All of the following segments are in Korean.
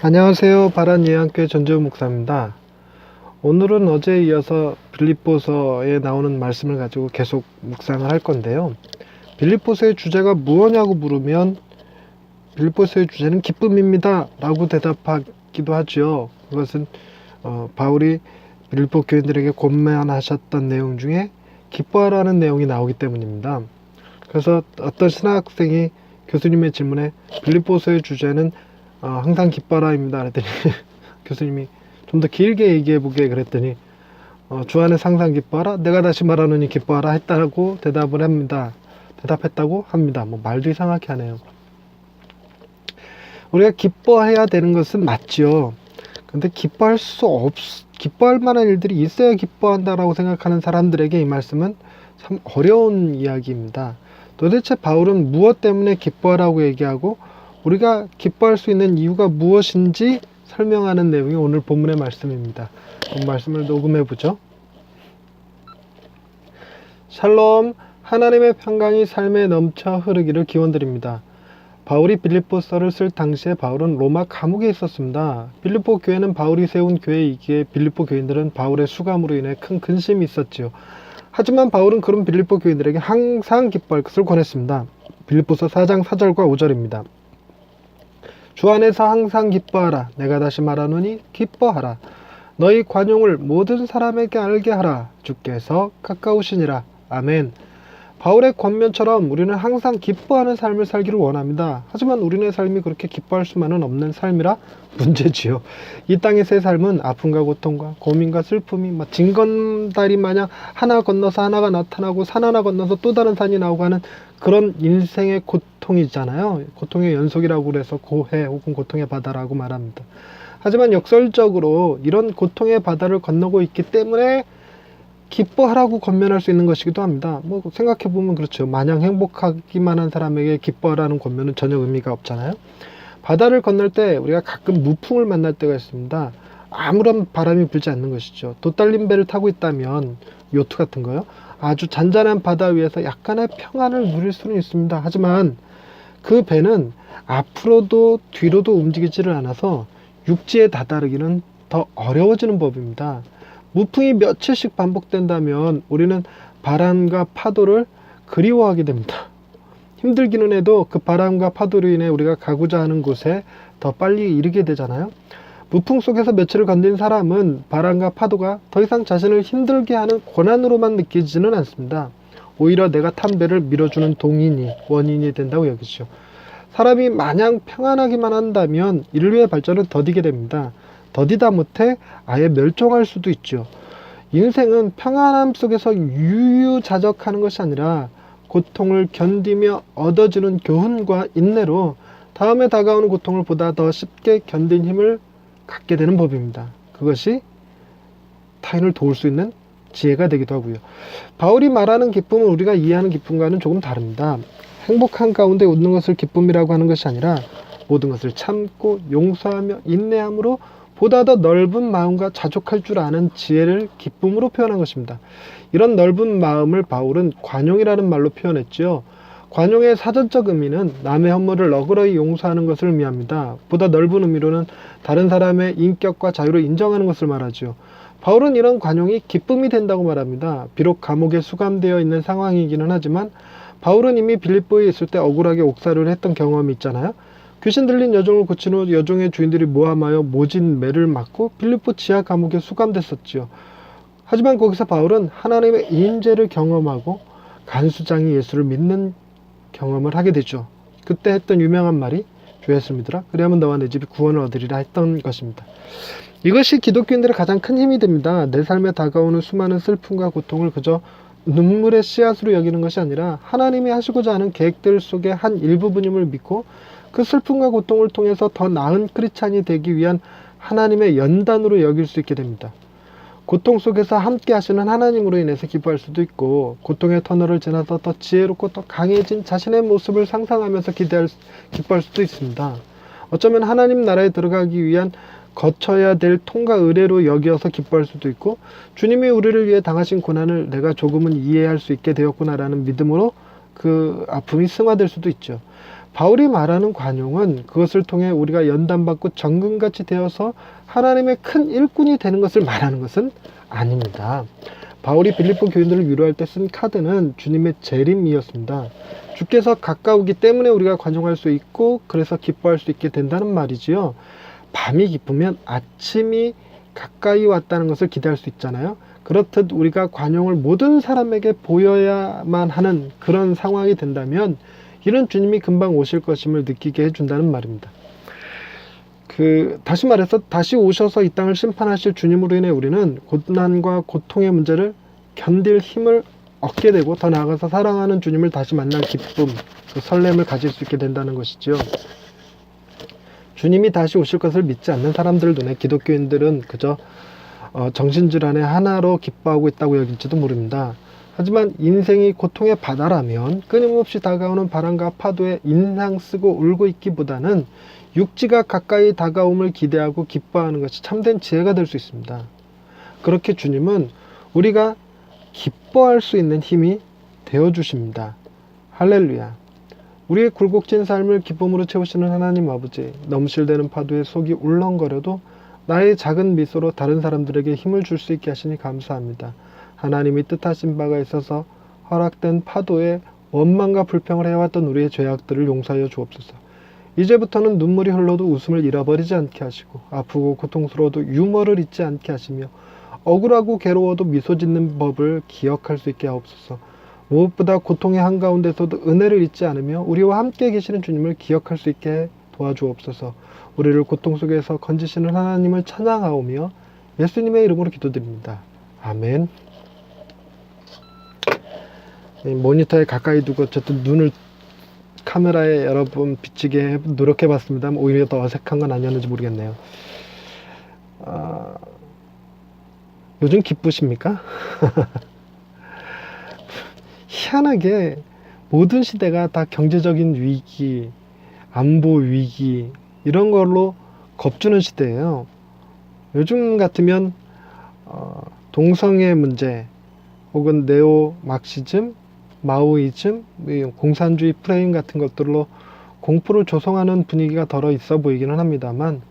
안녕하세요. 바란예언교회 전재훈 목사입니다. 오늘은 어제에 이어서 빌립보서에 나오는 말씀을 가지고 계속 묵상을 할 건데요. 빌립보서의 주제가 무엇냐고 물으면 빌립보서의 주제는 기쁨입니다 라고 대답하기도 하죠. 그것은 바울이 빌립보 교인들에게 권면하셨던 내용 중에 기뻐하라는 내용이 나오기 때문입니다. 그래서 어떤 신학생이 교수님의 질문에 빌립보서의 주제는 항상 기뻐하라입니다 그랬더니 교수님이 좀 더 길게 얘기해보게 그랬더니 주 안에 항상 기뻐하라, 내가 다시 말하노니 기뻐하라 했다고 대답했다고 합니다. 뭐 말도 이상하게 하네요. 우리가 기뻐해야 되는 것은 맞죠. 근데 기뻐할 만한 일들이 있어야 기뻐한다라고 생각하는 사람들에게 이 말씀은 참 어려운 이야기입니다. 도대체 바울은 무엇 때문에 기뻐하라고 얘기하고 우리가 기뻐할 수 있는 이유가 무엇인지 설명하는 내용이 오늘 본문의 말씀입니다. 본 말씀을 녹음해 보죠. 샬롬, 하나님의 평강이 삶에 넘쳐 흐르기를 기원드립니다. 바울이 빌립보서를 쓸 당시에 바울은 로마 감옥에 있었습니다. 빌립보 교회는 바울이 세운 교회이기에 빌립보 교인들은 바울의 수감으로 인해 큰 근심이 있었지요. 하지만 바울은 그런 빌립보 교인들에게 항상 기뻐할 것을 권했습니다. 빌립보서 4장 4절과 5절입니다. 주 안에서 항상 기뻐하라. 내가 다시 말하노니 기뻐하라. 너희 관용을 모든 사람에게 알게 하라. 주께서 가까우시니라. 아멘. 바울의 권면처럼 우리는 항상 기뻐하는 삶을 살기를 원합니다. 하지만 우리의 삶이 그렇게 기뻐할 수만은 없는 삶이라 문제지요. 이 땅에서의 삶은 아픔과 고통과 고민과 슬픔이 징검다리 마냥 하나 건너서 하나가 나타나고 산 하나 건너서 또 다른 산이 나오고 하는 그런 인생의 고통이잖아요. 고통의 연속이라고 그래서 고해 혹은 고통의 바다라고 말합니다. 하지만 역설적으로 이런 고통의 바다를 건너고 있기 때문에 기뻐하라고 권면할 수 있는 것이기도 합니다. 뭐 생각해보면 그렇죠. 마냥 행복하기만 한 사람에게 기뻐하라는 권면은 전혀 의미가 없잖아요. 바다를 건널 때 우리가 가끔 무풍을 만날 때가 있습니다. 아무런 바람이 불지 않는 것이죠. 돛달린 배를 타고 있다면 요트 같은 거요. 아주 잔잔한 바다 위에서 약간의 평안을 누릴 수는 있습니다. 하지만 그 배는 앞으로도 뒤로도 움직이지를 않아서 육지에 다다르기는 더 어려워지는 법입니다. 무풍이 며칠씩 반복된다면 우리는 바람과 파도를 그리워하게 됩니다. 힘들기는 해도 그 바람과 파도로 인해 우리가 가고자 하는 곳에 더 빨리 이르게 되잖아요. 무풍 속에서 며칠을 견딘 사람은 바람과 파도가 더 이상 자신을 힘들게 하는 고난으로만 느끼지는 않습니다. 오히려 내가 탄 배를 밀어주는 원인이 된다고 여기죠. 사람이 마냥 평안하기만 한다면 인류의 발전은 더디게 됩니다. 더디다 못해 아예 멸종할 수도 있죠. 인생은 평안함 속에서 유유자적하는 것이 아니라 고통을 견디며 얻어지는 교훈과 인내로 다음에 다가오는 고통을 보다 더 쉽게 견딘 힘을 갖게 되는 법입니다. 그것이 타인을 도울 수 있는 지혜가 되기도 하고요. 바울이 말하는 기쁨은 우리가 이해하는 기쁨과는 조금 다릅니다. 행복한 가운데 웃는 것을 기쁨이라고 하는 것이 아니라 모든 것을 참고 용서하며 인내함으로 보다 더 넓은 마음과 자족할 줄 아는 지혜를 기쁨으로 표현한 것입니다. 이런 넓은 마음을 바울은 관용이라는 말로 표현했죠. 관용의 사전적 의미는 남의 허물을 너그러이 용서하는 것을 의미합니다. 보다 넓은 의미로는 다른 사람의 인격과 자유를 인정하는 것을 말하죠. 바울은 이런 관용이 기쁨이 된다고 말합니다. 비록 감옥에 수감되어 있는 상황이기는 하지만 바울은 이미 빌립보에 있을 때 억울하게 옥살이를 했던 경험이 있잖아요. 귀신 들린 여종을 고친 후 여종의 주인들이 모함하여 모진 매를 맞고 빌립보 지하 감옥에 수감됐었지요. 하지만 거기서 바울은 하나님의 인재를 경험하고 간수장이 예수를 믿는 경험을 하게 되죠. 그때 했던 유명한 말이 주 예수 믿으라 그리하면 너와 내 집이 구원을 얻으리라 했던 것입니다. 이것이 기독교인들의 가장 큰 힘이 됩니다. 내 삶에 다가오는 수많은 슬픔과 고통을 그저 눈물의 씨앗으로 여기는 것이 아니라 하나님이 하시고자 하는 계획들 속의 한 일부분임을 믿고 그 슬픔과 고통을 통해서 더 나은 크리스찬이 되기 위한 하나님의 연단으로 여길 수 있게 됩니다. 고통 속에서 함께 하시는 하나님으로 인해서 기뻐할 수도 있고 고통의 터널을 지나서 더 지혜롭고 더 강해진 자신의 모습을 상상하면서 기뻐할 수도 있습니다. 어쩌면 하나님 나라에 들어가기 위한 거쳐야 될 통과 의례로 여겨서 기뻐할 수도 있고 주님이 우리를 위해 당하신 고난을 내가 조금은 이해할 수 있게 되었구나라는 믿음으로 그 아픔이 승화될 수도 있죠. 바울이 말하는 관용은 그것을 통해 우리가 연단받고 정금같이 되어서 하나님의 큰 일꾼이 되는 것을 말하는 것은 아닙니다. 바울이 빌립보 교인들을 위로할 때 쓴 카드는 주님의 재림이었습니다. 주께서 가까우기 때문에 우리가 관용할 수 있고 그래서 기뻐할 수 있게 된다는 말이지요. 밤이 깊으면 아침이 가까이 왔다는 것을 기대할 수 있잖아요. 그렇듯 우리가 관용을 모든 사람에게 보여야만 하는 그런 상황이 된다면 이런 주님이 금방 오실 것임을 느끼게 해준다는 말입니다. 다시 말해서 다시 오셔서 이 땅을 심판하실 주님으로 인해 우리는 고난과 고통의 문제를 견딜 힘을 얻게 되고 더 나아가서 사랑하는 주님을 다시 만날 기쁨, 그 설렘을 가질 수 있게 된다는 것이지요. 주님이 다시 오실 것을 믿지 않는 사람들 눈에 기독교인들은 그저 정신질환의 하나로 기뻐하고 있다고 여길지도 모릅니다. 하지만 인생이 고통의 바다라면 끊임없이 다가오는 바람과 파도에 인상 쓰고 울고 있기보다는 육지가 가까이 다가옴을 기대하고 기뻐하는 것이 참된 지혜가 될 수 있습니다. 그렇게 주님은 우리가 기뻐할 수 있는 힘이 되어주십니다. 할렐루야. 우리의 굴곡진 삶을 기쁨으로 채우시는 하나님 아버지, 넘실대는 파도에 속이 울렁거려도 나의 작은 미소로 다른 사람들에게 힘을 줄 수 있게 하시니 감사합니다. 하나님이 뜻하신 바가 있어서 허락된 파도에 원망과 불평을 해왔던 우리의 죄악들을 용서하여 주옵소서. 이제부터는 눈물이 흘러도 웃음을 잃어버리지 않게 하시고 아프고 고통스러워도 유머를 잊지 않게 하시며 억울하고 괴로워도 미소 짓는 법을 기억할 수 있게 하옵소서. 무엇보다 고통의 한가운데서도 은혜를 잊지 않으며 우리와 함께 계시는 주님을 기억할 수 있게 도와주옵소서. 우리를 고통 속에서 건지시는 하나님을 찬양하오며 예수님의 이름으로 기도드립니다. 아멘. 모니터에 가까이 두고 어쨌든 눈을 카메라에 여러 번 비치게 노력해봤습니다. 오히려 더 어색한 건 아니었는지 모르겠네요. 요즘 기쁘십니까? 희한하게 모든 시대가 다 경제적인 위기, 안보 위기 이런 걸로 겁주는 시대예요. 요즘 같으면 동성애 문제 혹은 네오 막시즘, 마오이즘, 공산주의 프레임 같은 것들로 공포를 조성하는 분위기가 덜어 있어 보이기는 합니다만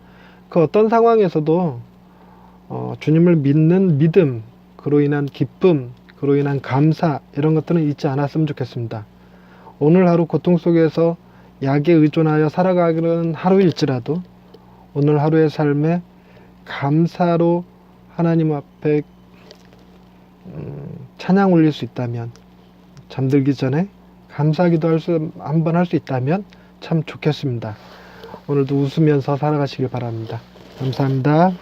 그 어떤 상황에서도 주님을 믿는 믿음, 그로 인한 기쁨, 그로 인한 감사 이런 것들은 잊지 않았으면 좋겠습니다. 오늘 하루 고통 속에서 약에 의존하여 살아가는 하루일지라도 오늘 하루의 삶에 감사로 하나님 앞에 찬양 올릴 수 있다면, 잠들기 전에 감사기도 한번 할 수 있다면 참 좋겠습니다. 오늘도 웃으면서 살아가시길 바랍니다. 감사합니다.